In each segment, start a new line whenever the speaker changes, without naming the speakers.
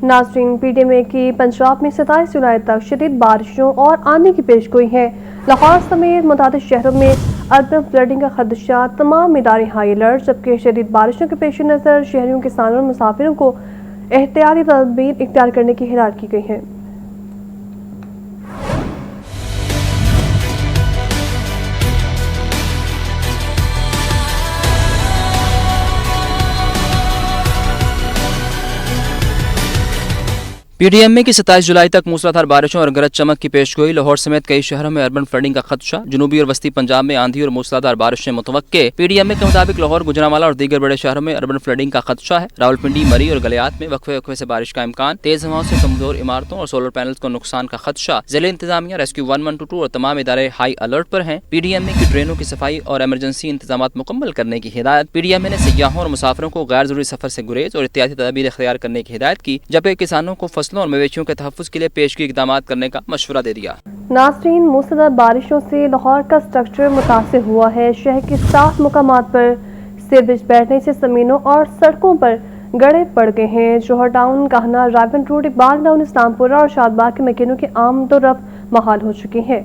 ناظرین، پی D M اے کی پنجاب میں 27 جولائی تک شدید بارشوں اور آندھی کی پیش گوئی ہے۔ لاہور سمیت متعدد شہروں میں اربن فلڈنگ کا خدشہ، تمام ادارے ہائی الرٹ، جبکہ شدید بارشوں کے پیش نظر شہریوں، کسانوں اور مسافروں کو احتیاطی تدابیر اختیار کرنے کی ہدایت کی گئی ہے۔
پی ڈی ایم اے کی 27 جولائی تک موسلادھار بارشوں اور گرج چمک کی پیش گوئی۔ لاہور سمیت کئی شہروں میں اربن فلڈنگ کا خدشہ، جنوبی اور وسطی پنجاب میں آندھی اور موسلادھار بارشیں متوقع۔ پی ڈی ایم اے کے مطابق لاہور، گوجرانوالہ اور دیگر بڑے شہروں میں اربن فلڈنگ کا خدشہ ہے۔ راولپنڈی، مری اور گلیات میں وقفے وقفے سے بارش کا امکان، تیز ہواؤں سے کمزور عمارتوں اور سولر پینلز کو نقصان کا خدشہ۔ ضلع انتظامیہ ریسکیو 112 اور تمام ادارے ہائی الرٹ پر ہیں۔ پی ڈی ایم اے کی ٹرینوں کی صفائی اور ایمرجنسی انتظامات مکمل کرنے کی ہدایت۔ پی ڈی ایم اے نے سیاحوں اور مسافروں کو غیر ضروری سفر سے گریز اور احتیاطی تدابیر اختیار کرنے کی ہدایت کی، جبکہ کسانوں کو فصلوں اور مویشیوں کے تحفظ کے لیے پیشگی اقدامات کرنے کا مشورہ دے دیا۔
ناظرین، موسلادھار بارشوں سے لاہور کا سٹرکچر متاثر ہوا ہے۔ شہر کے 7 مقامات پر سیوریج بیٹھنے سے زمینوں اور سڑکوں پر گڑھے پڑ گئے ہیں۔ جوہر ٹاؤن، کہنا، راولپنڈی روڈ، اقبال ٹاؤن، اسلام پورہ اور شاد باغ کے مکینوں کی آمد و رفت محال ہو چکی ہے۔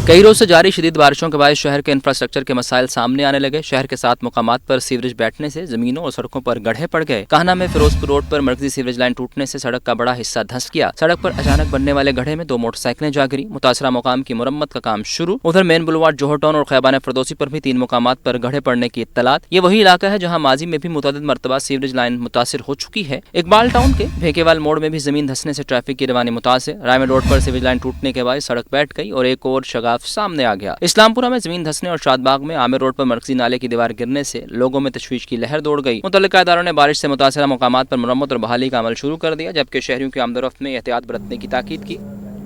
کئی روز سے جاری شدید بارشوں کے باعث شہر کے انفراسٹرکچر کے مسائل سامنے آنے لگے۔ شہر کے 7 مقامات پر سیوریج بیٹھنے سے زمینوں اور سڑکوں پر گڑھے پڑ گئے۔ کہنا میں فیروزپور روڈ پر مرکزی سیوریج لائن ٹوٹنے سے سڑک کا بڑا حصہ دھنس گیا۔ سڑک پر اچانک بننے والے گڑھے میں 2 موٹر سائیکلیں جا گری۔ متاثرہ مقام کی مرمت کا کام شروع۔ ادھر مین بلوارڈ، جوہر ٹاؤن اور خیابان فردوسی پر بھی 3 مقامات پر گڑھے پڑنے کی اطلاعات۔ یہ وہی علاقہ ہے جہاں ماضی میں بھی متعدد مرتبہ سیوریج لائن متاثر ہو چکی ہے۔ اقبال ٹاؤن کے بھیکیوال موڑ میں بھی زمین دھنسنے سے ٹریفک کی روانی متاثر۔ رائے روڈ پر سیوریج لائن ٹوٹنے کے باعث سڑک بیٹھ گئی اور ایک اور شگاف سامنے آ گیا۔ اسلام پورہ میں زمین دھنسنے اور شاد باغ میں عامر روڈ پر مرکزی نالے کی دیوار گرنے سے لوگوں میں تشویش کی لہر دوڑ گئی۔ متعلقہ اداروں نے بارش سے متاثرہ مقامات پر مرمت اور بحالی کا عمل شروع کر دیا، جبکہ شہریوں کی آمد و رفت میں احتیاط برتنے کی تاکید کی۔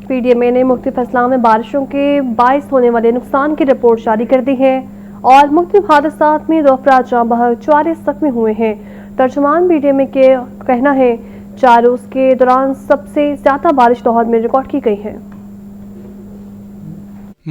پی ڈی ایم اے نے مختلف اضلاع میں بارشوں کے باعث ہونے والے نقصان کی رپورٹ جاری کر دی ہے اور مختلف حادثات میں 2 افراد جاں بحق، 44 زخمی ہوئے ہیں۔ ترجمان پی ڈی ایم اے کے کہنا ہے 4 روز کے دوران سب سے زیادہ بارش لاہور میں ریکارڈ کی گئی ہے۔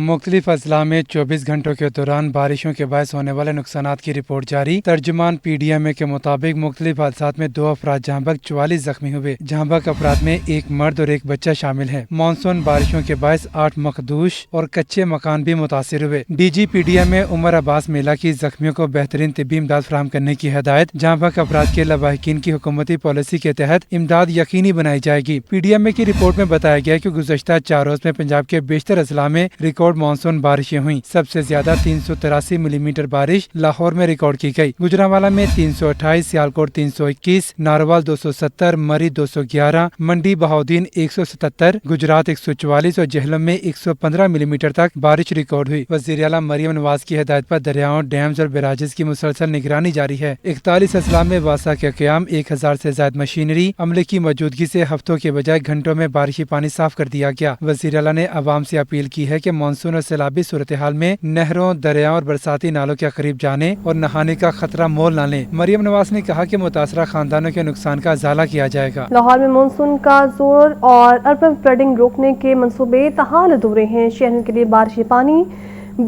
مختلف اضلاع میں 24 گھنٹوں کے دوران بارشوں کے باعث ہونے والے نقصانات کی رپورٹ جاری۔ ترجمان پی ڈی ایم اے کے مطابق مختلف حادثات میں 2 افراد جاں بحق، 44 زخمی ہوئے۔ جاں بحق افراد میں 1 مرد اور 1 بچہ شامل ہے۔ مانسون بارشوں کے باعث 8 مخدوش اور کچے مکان بھی متاثر ہوئے۔ D G P D M A Umar Abbas میلا کی زخمیوں کو بہترین طبی امداد فراہم کرنے کی ہدایت۔ جاں بحق افراد کے لاواحقین کی حکومتی پالیسی کے تحت امداد یقینی بنائی جائے گی۔ پی ڈی ایم اے کی رپورٹ میں بتایا گیا کہ گزشتہ 4 روز میں پنجاب کے بیشتر اضلاع میں ریکارڈ مانسون بارشیں ہوئیں۔ سب سے زیادہ 383 ملی میٹر بارش لاہور میں ریکارڈ کی گئی۔ گوجرانوالہ میں 328، سیالکوٹ 321، ناروال 270، مری 211، منڈی بہاؤدین 177، گجرات 144 اور جہلم میں 115 ملی میٹر تک بارش ریکارڈ ہوئی۔ وزیر اعلیٰ مریم نواز کی ہدایت پر دریاؤں، ڈیمز اور بیراجز کی مسلسل نگرانی جاری ہے۔ 41 اضلاع میں واسا کے قیام، 1000 سے زائد مشینری، عملے کی موجودگی سے ہفتوں کے بجائے گھنٹوں میں بارشی پانی صاف کر دیا گیا۔ وزیر اعلیٰ نے عوام سے اپیل کی ہے کہ مانسون اور سیلابی صورتحال میں نہروں، دریاؤں اور برساتی نالوں کے قریب جانے اور نہانے کا خطرہ مول نہ لیں۔ مریم نواز نے کہا کہ متاثرہ خاندانوں کے نقصان کا ازالہ کیا جائے گا۔
لاہور میں مانسون کا زور اور اربن فلڈنگ روکنے کے منصوبے تاحال ادھورے ہیں۔ شہروں کے لیے بارشی پانی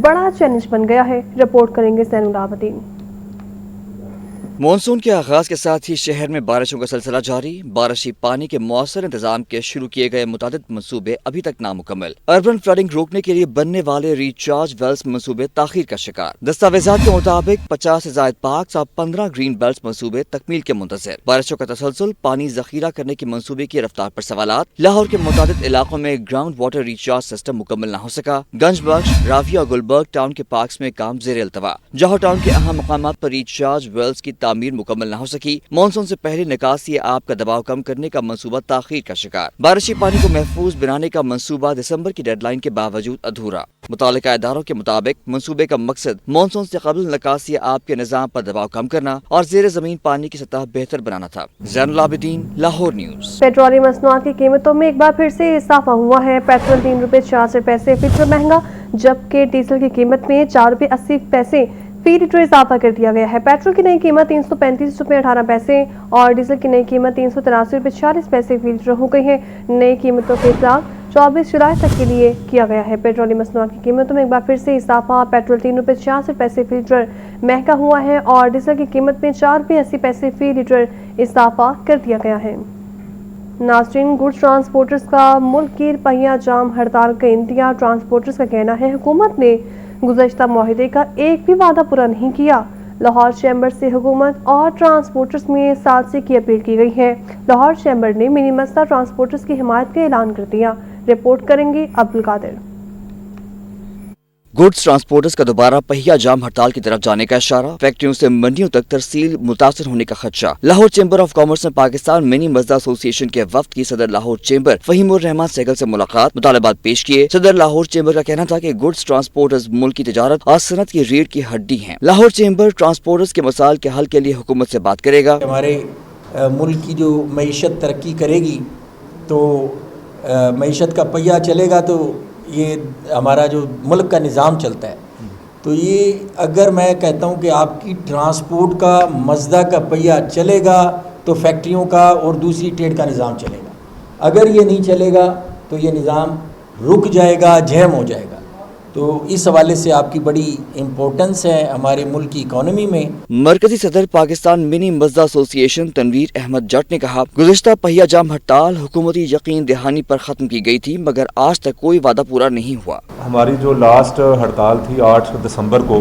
بڑا چیلنج بن گیا ہے۔ رپورٹ کریں گے زین العابدین۔
مانسون کے آغاز کے ساتھ ہی شہر میں بارشوں کا سلسلہ جاری۔ بارشی پانی کے مؤثر انتظام کے شروع کیے گئے متعدد منصوبے ابھی تک نامکمل۔ اربن فلڈنگ روکنے کے لیے بننے والے ریچارج ویلز منصوبے تاخیر کا شکار۔ دستاویزات کے مطابق 50 سے زائد پارکس اور 15 گرین بیلٹس منصوبے تکمیل کے منتظر۔ بارشوں کا تسلسل، پانی ذخیرہ کرنے کے منصوبے کی رفتار پر سوالات۔ لاہور کے متعدد علاقوں میں گراؤنڈ واٹر ریچارج سسٹم مکمل نہ ہو سکا۔ گنج بخش، راویہ اور گلبرگ ٹاؤن کے پارکس میں کام زیر التوا۔ جوہر ٹاؤن کے اہم مقامات پر ریچارج ویلز کی تعمیر مکمل نہ ہو سکی۔ مانسون سے پہلے نکاسی آب کا دباؤ کم کرنے کا منصوبہ تاخیر کا شکار۔ بارشی پانی کو محفوظ بنانے کا منصوبہ دسمبر کی ڈیڈ لائن کے باوجود ادھورا۔ متعلقہ اداروں کے مطابق منصوبے کا مقصد مانسون سے قبل نکاسی آب کے نظام پر دباؤ کم کرنا اور زیر زمین پانی کی سطح بہتر بنانا تھا۔ زین العابدین، لاہور نیوز۔
پیٹرولیم مصنوعات کی قیمتوں میں ایک بار پھر سے اضافہ ہوا ہے۔ پیٹرول 3 روپے 66 پیسے فی لیٹر مہنگا، جبکہ ڈیزل کی قیمت میں 4 روپے 80 پیسے فی لیٹر اضافہ کر دیا گیا ہے۔ پیٹرول کی نئی قیمت 335 روپے 18 پیسے اور ڈیزل کی نئی قیمت 383 روپے 40 پیسے فی لیٹر ہو گئی ہے۔ نئی قیمتوں کے اطلاق 24 जुलाई तक के लिए किया गया है। पेट्रोलियम मसनूआत की कीमतों में एक बार फिर से इजाफा। पेट्रोल 3 रुपये 66 पैसे फी लीटर महंगा हुआ है और डीजल की कीमत में 4 रुपये 80 पैसे फी लीटर इजाफा कर दिया गया है। नाज़रीन, गुड्स ट्रांसपोर्टर्स का मुल्क की पहिया जाम हड़ताल का इंतजार। ट्रांसपोर्टर्स का कहना है हुकूमत ने गुज़श्ता मुआहदे का एक भी वादा पूरा नहीं किया। लाहौर चैम्बर से हुकूमत और ट्रांसपोर्टर्स में सालसी की अपील की गई है। लाहौर चैम्बर ने मिनी मसला ट्रांसपोर्टर्स की हिमायत का ऐलान कर दिया। रिपोर्ट करेंगे अब्दुल कादिर।
गुड्स ट्रांसपोर्टर्स का दोबारा पहिया जाम हड़ताल की तरफ जाने का इशारा, फैक्ट्रियों से मंडियों तक तरसील मुतासर होने का खदशा। लाहौर चैम्बर ऑफ कॉमर्स ने पाकिस्तान मिनी मजदा एसोसिएशन के वफ्द की सदर लाहौर चैम्बर फहीमुर रहमान सहगल से मुलाकात, मुतालबात पेश किए। सदर लाहौर चैम्बर का कहना था कि गुड्स ट्रांसपोर्टर्स मुल्क की तिजारत और सनत की रीढ़ की हड्डी हैं। लाहौर चैम्बर ट्रांसपोर्टर्स के मसाइल के हल के लिए हुकूमत से बात करेगा।
हमारे मुल्क की जो मईशत तरक्की करेगी तो मईशत का पहिया चलेगा तो ये हमारा जो मुल्क का निज़ाम चलता है। तो ये अगर मैं कहता हूँ कि आपकी ट्रांसपोर्ट का मज़दा का पहिया चलेगा तो फैक्ट्रियों का और दूसरी ट्रेड का निज़ाम चलेगा। अगर ये नहीं चलेगा तो ये निज़ाम रुक जाएगा, जैम हो जाएगा। तो इस हवाले से आपकी बड़ी इम्पोर्टेंस है हमारे मुल्क की इकॉनमी में।
मरकजी सदर पाकिस्तान मिनी मजदा एसोसिएशन तनवीर अहमद जट ने कहा, गुज़श्ता पहिया जाम हड़ताल हुकूमती यकीन दहानी पर खत्म की गई थी मगर आज तक कोई वादा पूरा नहीं हुआ।
हमारी जो लास्ट हड़ताल थी 8 दिसंबर को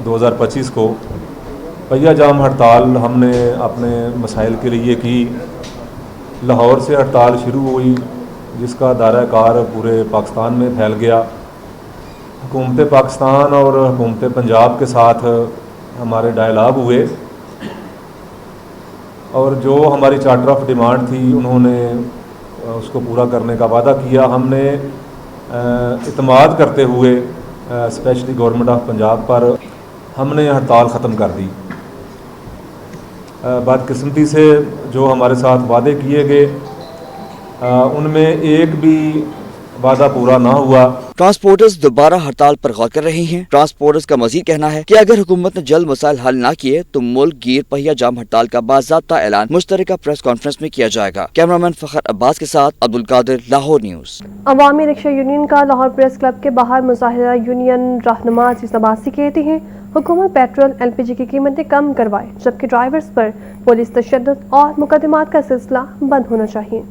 2025 को, पहिया जाम हड़ताल हमने अपने मसाइल के लिए की। लाहौर से हड़ताल शुरू हुई जिसका दायरा कार पूरे पाकिस्तान में फैल गया। हुकूमत पाकिस्तान और हुकूमत पंजाब के साथ हमारे डायलॉग हुए और जो हमारी चार्टर ऑफ डिमांड थी उन्होंने उसको पूरा करने का वादा किया। हमने इत्मीनान करते हुए स्पेशली गवर्नमेंट ऑफ पंजाब पर हमने हड़ताल ख़त्म कर दी। बदकिस्मती से जो हमारे साथ वादे किए गए उनमें एक भी वादा पूरा ना हुआ।
ट्रांसपोर्टर्स दोबारा हड़ताल पर गौर कर रहे हैं। ट्रांसपोर्टर्स का मजीद कहना है कि अगर हुकूमत ने जल्द मसाइल हल ना किए तो मुल्क गिर पहिया जाम हड़ताल का बाज़ाब्ता ऐलान मुश्तरका प्रेस कॉन्फ्रेंस में किया जाएगा। कैमरामैन फखर अब्बास के साथ अब्दुल कादिर, लाहौर न्यूज़।
अवामी रिक्शा यूनियन का लाहौर प्रेस क्लब के बाहर मुजाहिरा। यूनियन रहनुमा अजीज अब्बासी कहती हैं हुकूमत पेट्रोल LPG की कीमतें कम करवाए जबकि ड्राइवर्स पर पुलिस तशद्दुद और मुकदमात का सिलसिला बंद होना चाहिए।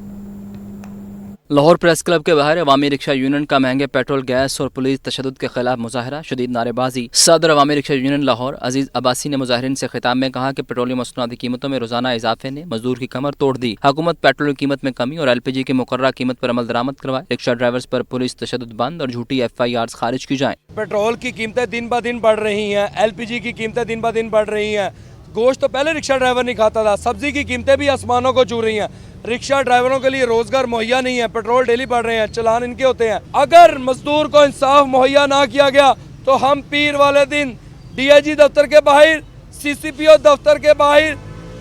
लाहौर प्रेस क्लब के बाहर अवामी रिक्शा यूनियन का महंगे पेट्रोल, गैस और पुलिस तशद्दुद के खिलाफ मुजाहरा, शदीद नारेबाजी। सदर अवामी रिक्शा यूनियन लाहौर अजीज अब्बासी ने मुजाहिरीन से खिताब में कहा कि पेट्रोलियम मसनूआती कीमतों में रोजाना इजाफे ने मजदूर की कमर तोड़ दी। हुकूमत पेट्रोल की कीमत में कमी और LPG की मुकर्ररा कीमत पर अमल दरामद करवाए। रिक्शा ड्राइवर्स पर पुलिस तशद्दुद बंद और झूठी FIRs खारिज की जाए।
पेट्रोल की कीमतें दिन ब दिन बढ़ रही हैं, LPG की कीमतें दिन ब दिन बढ़ रही हैं। गोश्त तो पहले रिक्शा ड्राइवर नहीं खाता था, सब्जी की कीमतें भी आसमानों को छू रही हैं। रिक्शा ड्राइवरों के लिए रोजगार मुहैया नहीं है, पेट्रोल डेली बढ़ रहे हैं, चलान इनके होते हैं। अगर मजदूर को इंसाफ मुहैया ना किया गया तो हम पीर वाले दिन DIG दफ्तर के बाहर, CCPO दफ्तर के बाहर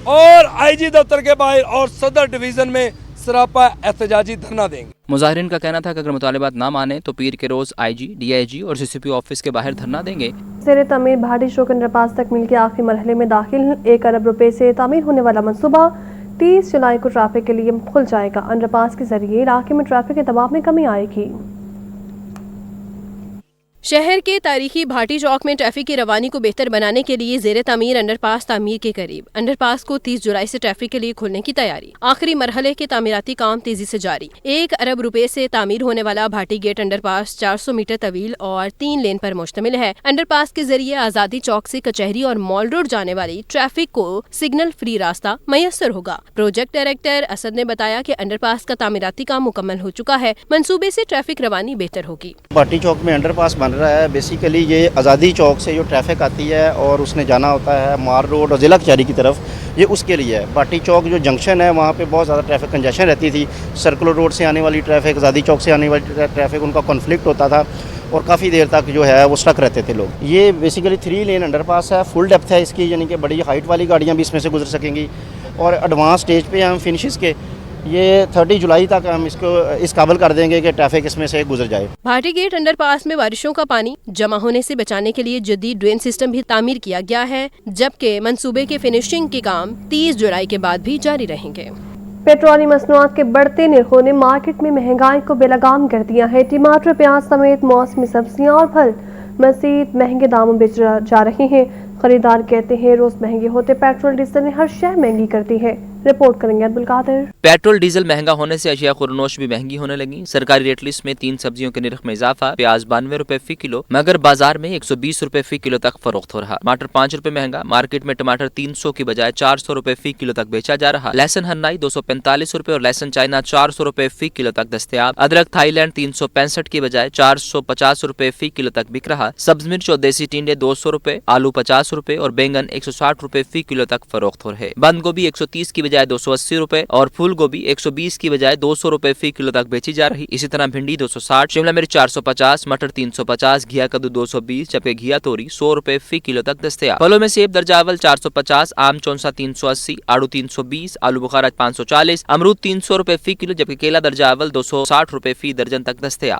और IG दफ्तर के बाहर और सदर डिवीजन में सरापा एहतजाजी धरना देंगे।
मुजाहिरीन का कहना था कि अगर मुतालिबात ना माने तो पीर के रोज IG, DIG और CCPO ऑफिस के बाहर धरना देंगे।
ज़ेरे तमीर भाटी चौक अंडरपास तक मिल के आखिरी मरहले में दाखिल। 1 अरब रुपए से तामीर होने वाला मंसूबा 30 जुलाई को ट्रैफिक के लिए खुल जाएगा। अंडरपास के जरिए इलाके में ट्रैफिक के दबाव में कमी आएगी।
शहर के तारीखी भाटी चौक में ट्रैफिक की रवानी को बेहतर बनाने के लिए ज़ेरे तामीर अंडरपास तामीर के करीब। अंडरपास को 30 जुलाई से ट्रैफिक के लिए खोलने की तैयारी। आखिरी मरहले के तामीराती काम तेजी से जारी। 1 अरब रुपए से तामीर होने वाला भाटी गेट अंडरपास 400 मीटर तवील और 3 लेन पर मुश्तमिल है। अंडरपास के जरिए आजादी चौक से कचहरी और मॉल रोड जाने वाली ट्रैफिक को सिग्नल फ्री रास्ता मैसर होगा। प्रोजेक्ट डायरेक्टर असद ने बताया कि अंडरपास का तामीराती काम मुकम्मल हो चुका है। मंसूबे से ट्रैफिक रवानी बेहतर होगी।
भाटी चौक में अंडरपास बन रहा है। बेसिकली ये आज़ादी चौक से जो ट्रैफिक आती है और उसने जाना होता है मार रोड और ज़िला कचहरी की तरफ, ये उसके लिए है। भाटी चौक जो जंक्शन है वहाँ पे बहुत ज़्यादा ट्रैफिक कंजेशन रहती थी। सर्कुलर रोड से आने वाली ट्रैफिक, आज़ादी चौक से आने वाली ट्रैफिक, उनका कॉन्फ्लिक्ट होता था और काफ़ी देर तक जो है वो स्टक रहते थे लोग। ये बेसिकली 3 लेन अंडरपास है, फुल डेप्थ है इसकी, यानी कि बड़ी हाइट वाली गाड़ियाँ भी इसमें से गुजर सकेंगी। और एडवांस स्टेज पे हम फिनिशेस के ये 30 जुलाई तक हम इसको इस काबिल कर देंगे कि ट्रैफिक इसमें से गुजर जाए।
भाटी गेट अंडरपास में बारिशों का पानी जमा होने से बचाने के लिए जदीद ड्रेन सिस्टम भी तामीर किया गया है, जबकि मंसूबे के फिनिशिंग के काम 30 जुलाई के बाद भी जारी रहेंगे।
पेट्रोलियम मसनूआत के बढ़ते निर्खों ने मार्केट में महंगाई को बेलगाम कर दिया है। टमाटर, प्याज समेत मौसमी सब्जियां और फल मजीद महंगे दामों बेच जा रहे हैं। खरीदार कहते हैं रोज महंगे होते पेट्रोल डीजल ने हर शय महंगी कर दी है। रिपोर्ट करेंगे अब्दुल कादिर।
पेट्रोल डीजल महंगा होने से अशिया खुरनोश भी महंगी होने लगी। सरकारी रेट लिस्ट में 3 सब्जियों के निर्ख में इजाफा। प्याज 92 रुपए फी किलो, मगर बाजार में 120 रुपए फी किलो तक फरोख्त हो रहा। टमाटर 5 रुपए महंगा, मार्केट में टमाटर 300 की बजाय 400 रुपए फी किलो तक बेचा जा रहा। लहसुन हन्नाई 245 रुपए और लहसुन चाइना 400 रुपए फी किलो तक दस्तयाब। अदरक थाईलैंड 365 की बजाय 450 रुपए फी किलो तक बिक रहा। सब्ज मिर्च और देसी टिंडे 200 रुपए, आलू 50 रुपए और बैंगन 160 रुपए फी किलो तक फरोख्त हो रहे। बंद गोभी 130 की बजाय 280 रुपए और फूल गोभी 120 की बजाय 200 रुपए फी किलो तक बेची जा रही। इसी तरह भिंडी 260, शिमला मिर्च 450, मटर 350, घिया कद्दू 220, जबकि घिया तोरी 100 रुपए फी किलो तक दस्तयाब। फलों में सेब दर्जा अव्वल 450, आम चौंसा 380, आड़ू 320, आलू बुखारा 540, अमरूद 300 रुपए फी किलो, जबकि केला दर्जा अव्वल 260 रुपए फी दर्जन तक दस्तयाब।